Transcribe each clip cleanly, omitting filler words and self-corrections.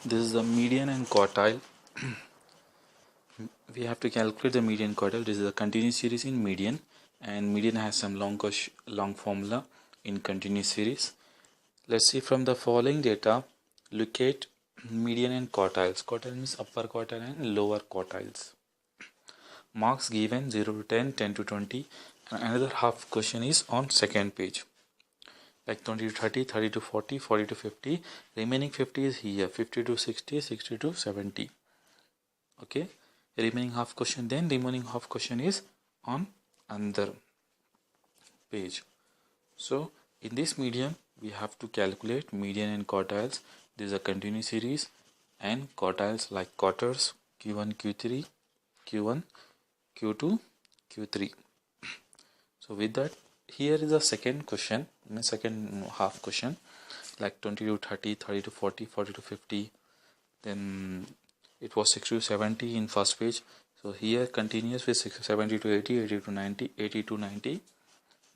This is the median and quartile. We have to calculate the median quartile. This is a continuous series in median, and median has some long formula in continuous series. Let's see from the following data. Look at median and quartiles. Quartile means upper quartile and lower quartiles. Marks given 0 to 10, 10 to 20, and another half question is on second page. Like 20 to 30, 30 to 40, 40 to 50. Remaining 50 is here. 50 to 60, 60 to 70. Okay. Remaining half question. Then remaining half question is on another page. So in this median, we have to calculate median and quartiles. This is a continuous series, and quartiles like quarters Q1, Q3, Q1, Q2, Q3. So with that, here is the second question, the second half question, like 20 to 30, 30 to 40, 40 to 50. Then it was 60 to 70 in first page. So here continuous with 70 to 80, 80 to 90, 80 to 90,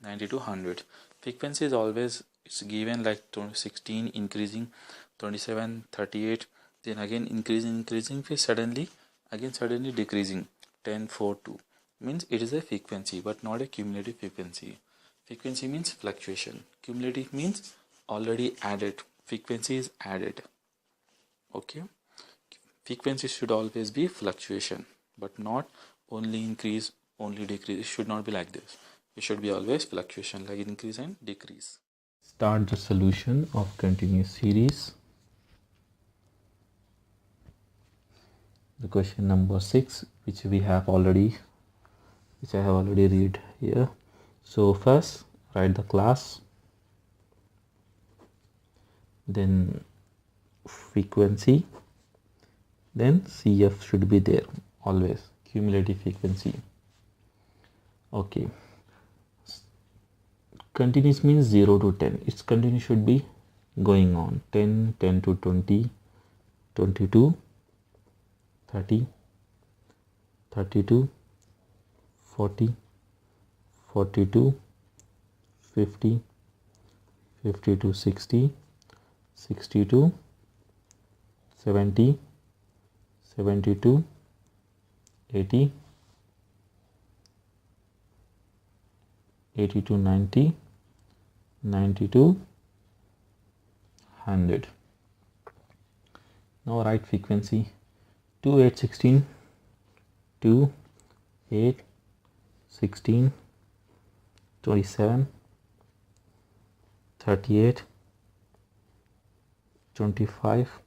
90 to 100. Frequency is always, it's given like 16 increasing, 27, 38, then again increasing, suddenly decreasing, 10, 4, 2. Means it is a frequency but not a cumulative frequency. Frequency means fluctuation. Cumulative means already added. Frequency is added. Okay. Frequency should always be fluctuation, but not only increase, only decrease. It should not be like this. It should be always fluctuation, like increase and decrease. Start the solution of continuous series. The question number 6, which I have already read here. So first write the class, then frequency, then CF should be there always, cumulative frequency. Okay. Continuous means 0 to 10. Its continuous should be going on. 10, 10 to 20, 22, 30, 32, 40, 42, 50, 50 to 60, 60 to 70, 70 to 80, 80 to 90, 90 to 100. Now write frequency. 2, 8, 16, 2, 8, 16, 27, 38, 25,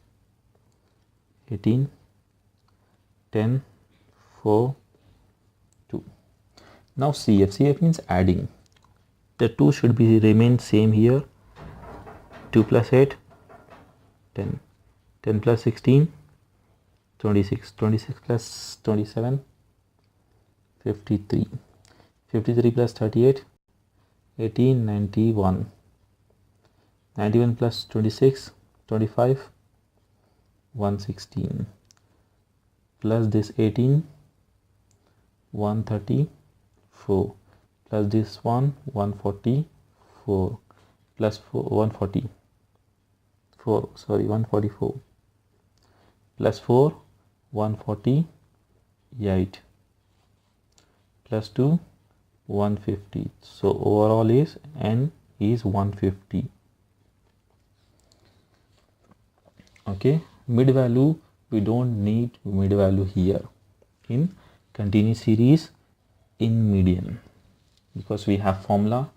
18, 10, 4, 2. Now CF means adding. The 2 should be remain same here. 2 plus 8, 10. 10 plus 16, 26. 26 plus 27, 53. 53 plus 38, 18, 91. 91 plus 26, 25, 116. Plus this 18, 134. Plus this one, 144. Plus 4, 144. Plus 4, 148. Plus 2, 150. So overall is N is 150. Okay. Mid value, we don't need mid value here in continuous series in median, because we have formula,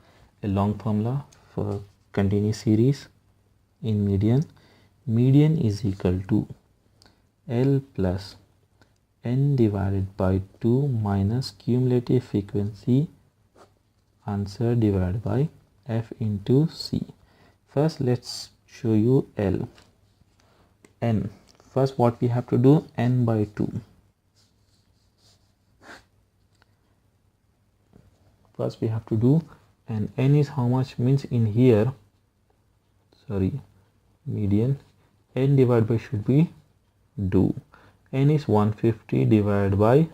a long formula for continuous series in median. Median is equal to L plus N divided by 2 minus cumulative frequency answer divided by F into C. First let's show you L. N. First what we have to do, N by 2. First we have to do, and N is how much, means in here, median, N divided by should be 2. N is 150 divided by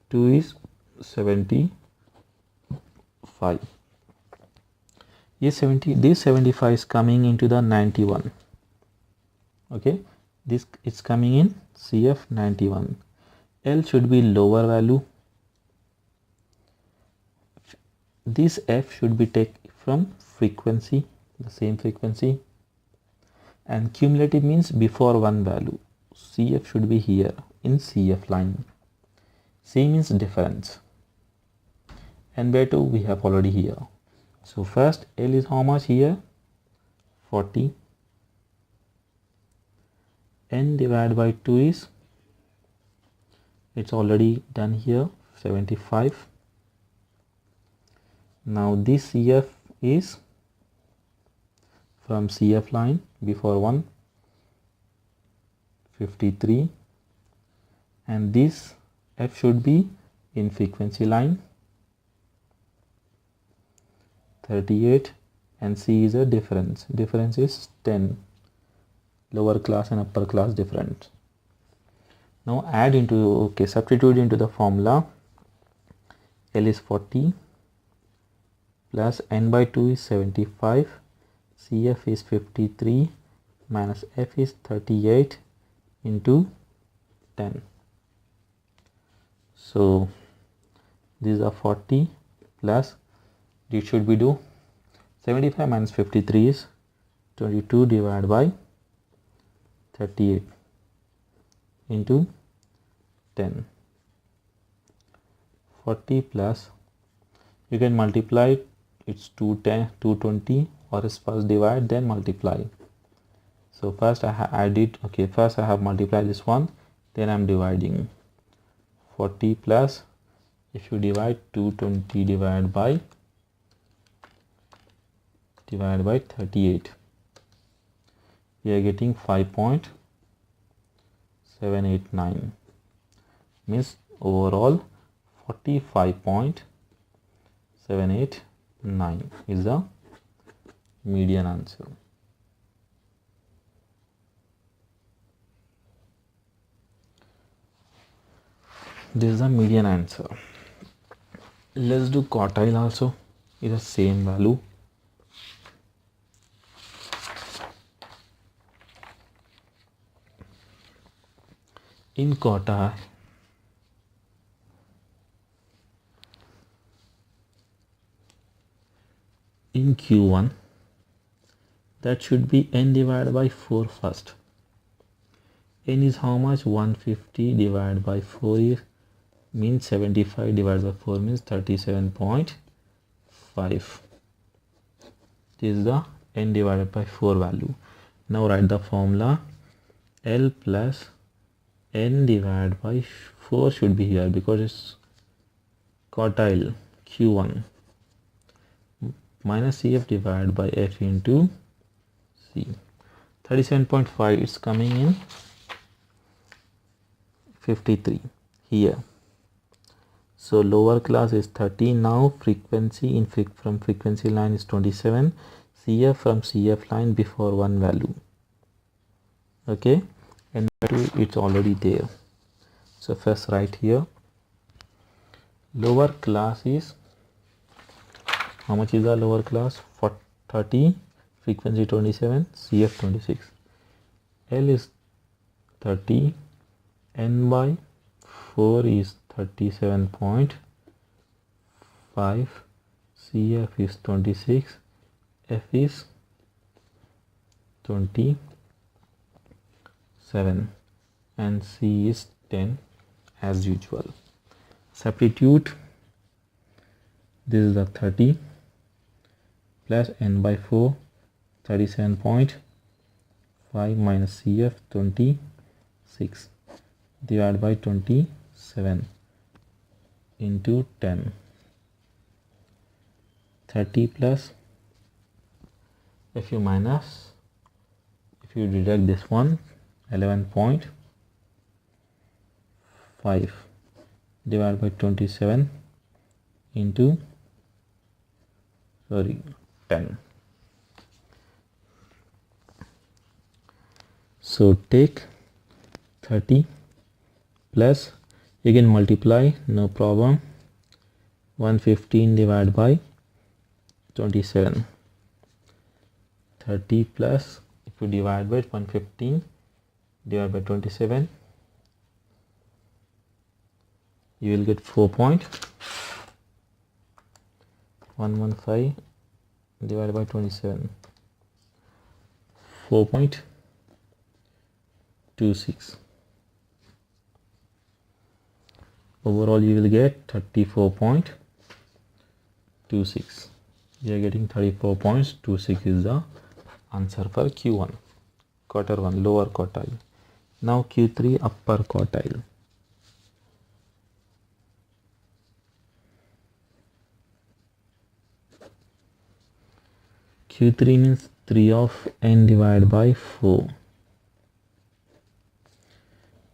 2 is 75. This 75 is coming into the 91. Okay, This is coming in CF 91. L should be lower value. This F should be taken from frequency, the same frequency, and cumulative means before one value. CF should be here in CF line. C means difference. N by 2 we have already here. So first L is how much here? 40. N divided by 2 is, it's already done here, 75. Now this CF is from CF line before 1, 53, and this F should be in frequency line, 38, and C is a difference. Difference is 10. Lower class and upper class difference. Now add into, substitute into the formula. L is 40 plus N by 2 is 75, CF is 53 minus F is 38 into 10. So these are 40 plus, it should be do 75 minus 53 is 22 divided by 38 into 10. 40 plus, you can multiply, it's 220, or is first divide then multiply. So first I have added, first I have multiplied this one, then I'm dividing. 40 plus, if you divide 220 divided by 38, we are getting 5.789, means overall 45.789 is the median answer. This is the median answer. Let's do quartile also. It's the same value. In quartile, in Q1, that should be N divided by 4 first. N is how much? 150 divided by 4 is means 75 divided by 4 means 37.5. This is the N divided by 4 value. Now write the formula. L plus N divided by 4 should be here because it's quartile Q1 minus CF divided by F into C. 37.5 is coming in 53 here. So lower class is 30. Now frequency from frequency line is 27. CF from CF line before one value. Okay, and it's already there. So first write here. Lower class is, how much is the lower class? 30, frequency 27, CF 26. L is 30, N by 4 is 37.5, CF is 26, F is 27, and C is 10 as usual. Substitute. This is the 30 plus N by 4, 37.5 minus CF 26 divided by 27 into 10. 30 plus, if you deduct this one, 11.5 divided by 27 into 10. So take 30 plus, you can multiply, no problem, 115 divided by 27. 30 plus, if you divide by 115, divided by 27, you will get 4.115 divided by 27, 4.26. Overall you will get 34.26. We are getting 34.26 is the answer for Q1, quarter 1 lower quartile. Now Q3 upper quartile. Q3 means 3 of n divided by 4.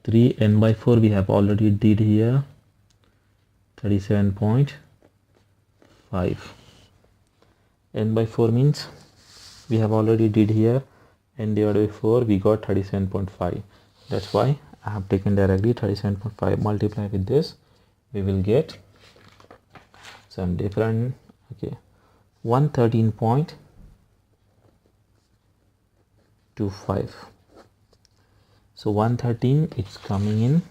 3 n by 4 we have already did here, 37.5. n by 4 means we have already did here, n divided by 4 we got 37.5. That's why I have taken directly 37.5. Multiply with this, we will get some different. Okay, 113.25. So 113 it's coming in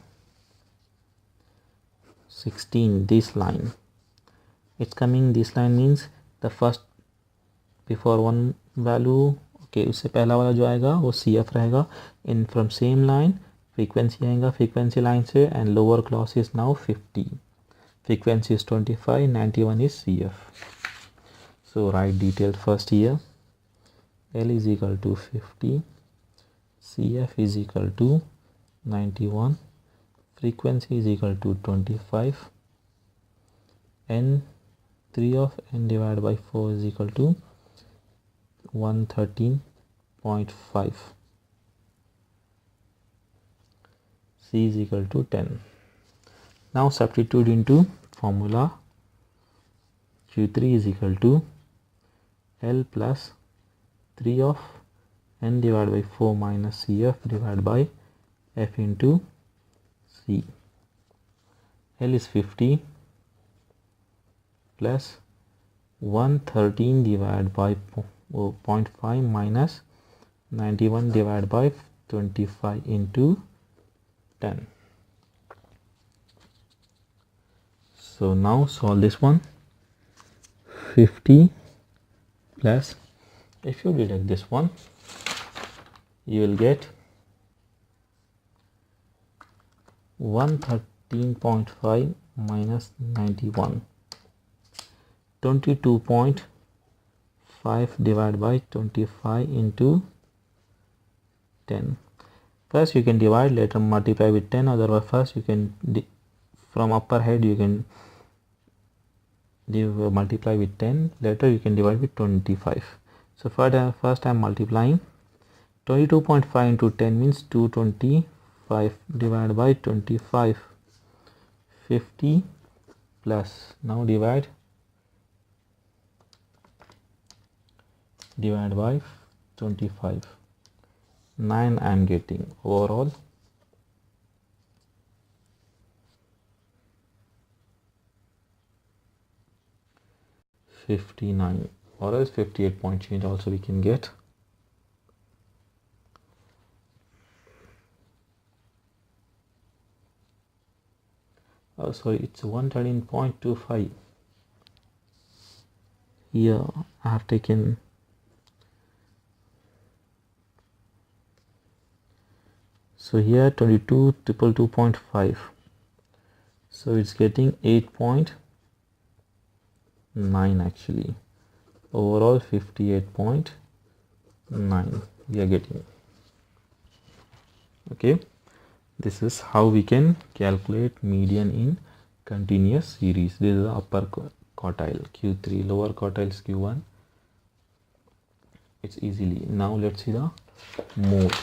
16. This line, it's coming, this line means the first before one value. Okay उससे पहला वाला जो आएगा वो CF रहेगा. In from same line frequency आएगा frequency लाइन से, and lower class is now 50, frequency is 25, 91 is CF. So write detailed first here. L is equal to 50, CF is equal to 91, frequency is equal to 25, n 3 of n divided by 4 is equal to 113.5. C is equal to 10. Now substitute into formula. Q3 is equal to L plus 3 of n divided by 4 minus CF divided by F into C. L is 50 plus 113 divided by 0.5 minus 91 divided by 25 into 10. So now solve this one. 50 plus, if you deduct this one, you will get 113.5 minus 91, 22.5 divided by 25 into 10. First you can divide, later multiply with 10. Otherwise first you can from upper head you can multiply with 10, later you can divide with 25. So first I am multiplying. 22.5 into 10 means 225 divided by 25, 50 plus, now divide by 25, 9 I am getting. Overall 59, or else 58 point change also we can get. Oh sorry, it's 113.25. here I have taken so here 22.5, so it's getting 8.9 actually. Overall 58.9 we are getting. Okay, this is how we can calculate median in continuous series. This is the upper quartile, Q3, lower quartile is Q1. It's easily. Now let's see the mode.